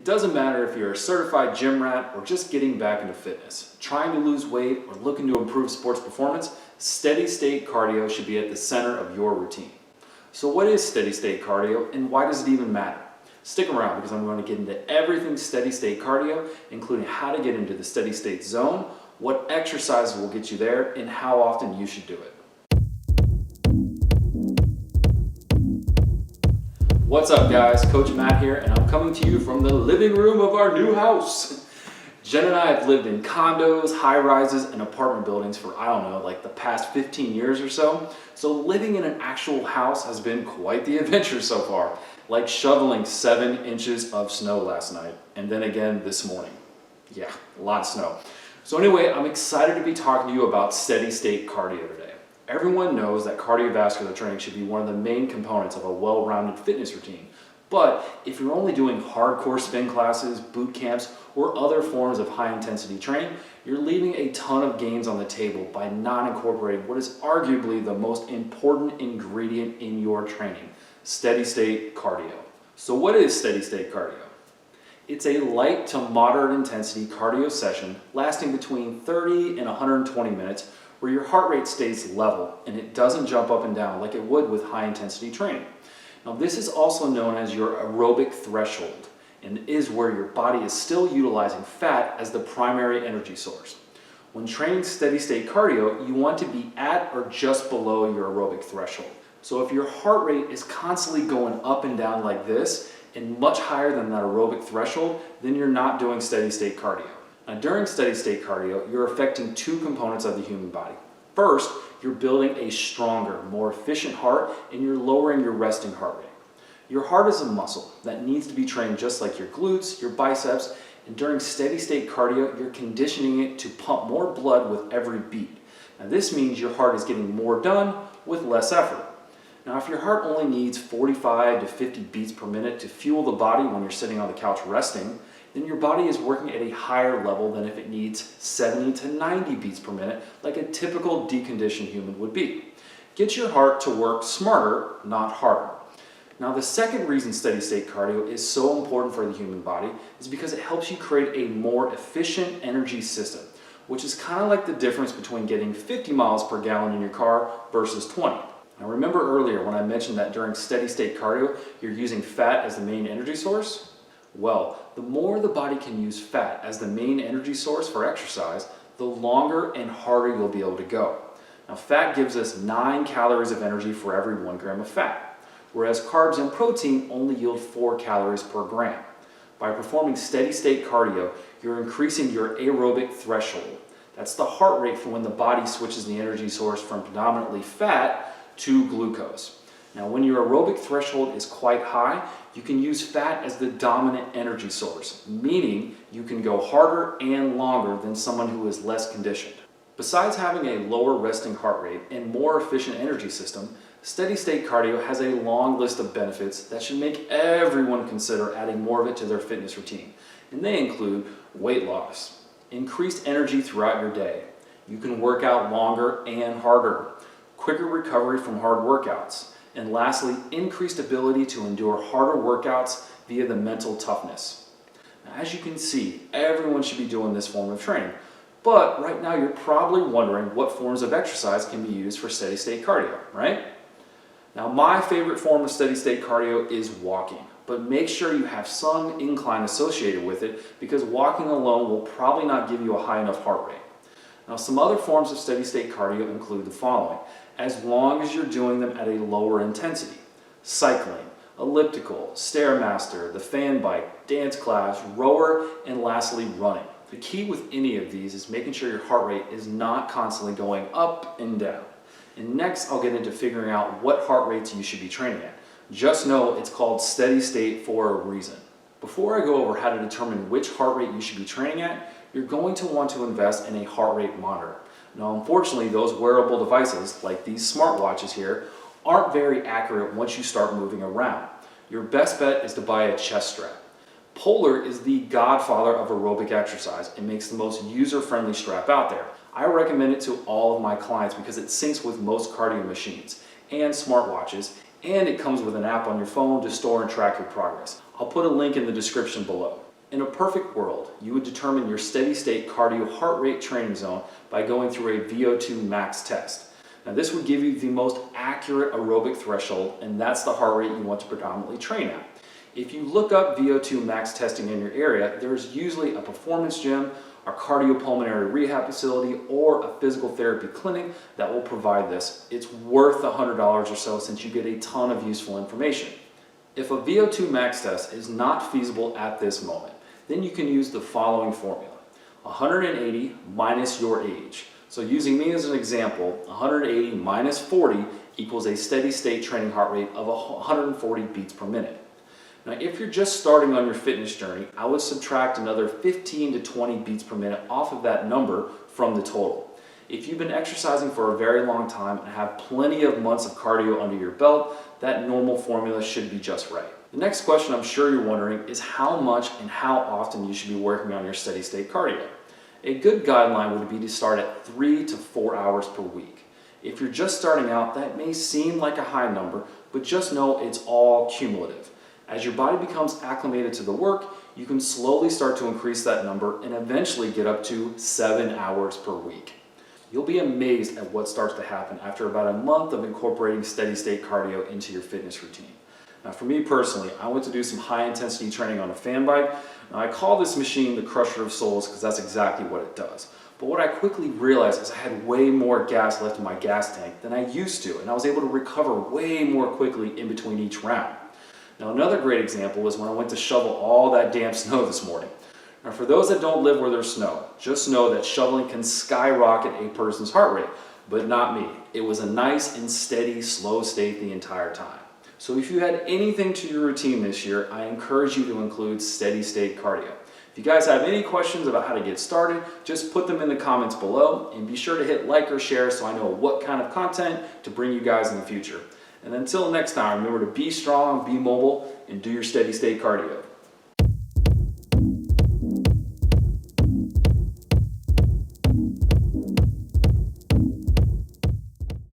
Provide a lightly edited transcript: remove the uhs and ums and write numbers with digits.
doesn't matter if you're a certified gym rat or just getting back into fitness, trying to lose weight or looking to improve sports performance, steady state cardio should be at the center of your routine. So what is steady state cardio and why does it even matter? Stick around because I'm going to get into everything steady state cardio, including how to get into the steady state zone, what exercises will get you there, and how often you should do it. What's up guys, Coach Matt here, and I'm coming to you from the living room of our new house. Jen and I have lived in condos, high rises, and apartment buildings for, like the past 15 years or so. So living in an actual house has been quite the adventure so far, like shoveling 7 inches of snow last night, and then again this morning. Yeah, a lot of snow. So anyway, I'm excited to be talking to you about steady state cardio today. Everyone knows that cardiovascular training should be one of the main components of a well-rounded fitness routine. But if you're only doing hardcore spin classes, boot camps, or other forms of high-intensity training, you're leaving a ton of gains on the table by not incorporating what is arguably the most important ingredient in your training, steady-state cardio. So what is steady-state cardio? It's a light to moderate intensity cardio session lasting between 30 and 120 minutes where your heart rate stays level and it doesn't jump up and down like it would with high-intensity training. Now this is also known as your aerobic threshold and is where your body is still utilizing fat as the primary energy source. When training steady-state cardio, you want to be at or just below your aerobic threshold. So if your heart rate is constantly going up and down like this and much higher than that aerobic threshold, then you're not doing steady-state cardio. Now during steady-state cardio, you're affecting 2 components of the human body. First, you're building a stronger, more efficient heart, and you're lowering your resting heart rate. Your heart is a muscle that needs to be trained just like your glutes, your biceps, and during steady-state cardio, you're conditioning it to pump more blood with every beat. Now this means your heart is getting more done with less effort. Now if your heart only needs 45 to 50 beats per minute to fuel the body when you're sitting on the couch resting, then your body is working at a higher level than if it needs 70 to 90 beats per minute like a typical deconditioned human would be. Get your heart to work smarter, not harder. Now the second reason steady-state cardio is so important for the human body is because it helps you create a more efficient energy system, which is kind of like the difference between getting 50 miles per gallon in your car versus 20. Now remember earlier when I mentioned that during steady-state cardio, you're using fat as the main energy source? Well, the more the body can use fat as the main energy source for exercise, the longer and harder you'll be able to go. Now fat gives us 9 calories of energy for every 1 gram of fat, whereas carbs and protein only yield 4 calories per gram. By performing steady-state cardio, you're increasing your aerobic threshold. That's the heart rate for when the body switches the energy source from predominantly fat to glucose. Now when your aerobic threshold is quite high, you can use fat as the dominant energy source, meaning you can go harder and longer than someone who is less conditioned. Besides having a lower resting heart rate and more efficient energy system, steady-state cardio has a long list of benefits that should make everyone consider adding more of it to their fitness routine. And they include weight loss, increased energy throughout your day, you can work out longer and harder, quicker recovery from hard workouts, and lastly, increased ability to endure harder workouts via the mental toughness. Now, as you can see, everyone should be doing this form of training, but right now you're probably wondering what forms of exercise can be used for steady-state cardio, right? Now my favorite form of steady-state cardio is walking, but make sure you have some incline associated with it because walking alone will probably not give you a high enough heart rate. Now some other forms of steady-state cardio include the following, as long as you're doing them at a lower intensity: cycling, elliptical, stairmaster, the fan bike, dance class, rower, and lastly running. The key with any of these is making sure your heart rate is not constantly going up and down. And next I'll get into figuring out what heart rates you should be training at. Just know it's called steady state for a reason. Before I go over how to determine which heart rate you should be training at, you're going to want to invest in a heart rate monitor. Now unfortunately those wearable devices, like these smartwatches here, aren't very accurate once you start moving around. Your best bet is to buy a chest strap. Polar is the godfather of aerobic exercise and makes the most user-friendly strap out there. I recommend it to all of my clients because it syncs with most cardio machines and smartwatches, and it comes with an app on your phone to store and track your progress. I'll put a link in the description below. In a perfect world, you would determine your steady state cardio heart rate training zone by going through a VO2 max test. Now this would give you the most accurate aerobic threshold, and that's the heart rate you want to predominantly train at. If you look up VO2 max testing in your area, there's usually a performance gym, a cardiopulmonary rehab facility, or a physical therapy clinic that will provide this. It's worth $100 or so since you get a ton of useful information. If a VO2 max test is not feasible at this moment, then you can use the following formula: 180 minus your age. So using me as an example, 180 minus 40 equals a steady state training heart rate of 140 beats per minute. Now, if you're just starting on your fitness journey, I would subtract another 15 to 20 beats per minute off of that number from the total. If you've been exercising for a very long time and have plenty of months of cardio under your belt, that normal formula should be just right. The next question I'm sure you're wondering is how much and how often you should be working on your steady state cardio. A good guideline would be to start at 3 to 4 hours per week. If you're just starting out, that may seem like a high number, but just know it's all cumulative. As your body becomes acclimated to the work, you can slowly start to increase that number and eventually get up to 7 hours per week. You'll be amazed at what starts to happen after about a month of incorporating steady state cardio into your fitness routine. Now for me personally, I went to do some high intensity training on a fan bike. Now I call this machine the Crusher of Souls because that's exactly what it does. But what I quickly realized is I had way more gas left in my gas tank than I used to, and I was able to recover way more quickly in between each round. Now another great example was when I went to shovel all that damn snow this morning. Now for those that don't live where there's snow, just know that shoveling can skyrocket a person's heart rate, but not me. It was a nice and steady, slow state the entire time. So if you had anything to your routine this year, I encourage you to include steady state cardio. If you guys have any questions about how to get started, just put them in the comments below, and be sure to hit like or share so I know what kind of content to bring you guys in the future. And until next time, remember to be strong, be mobile, and do your steady state cardio.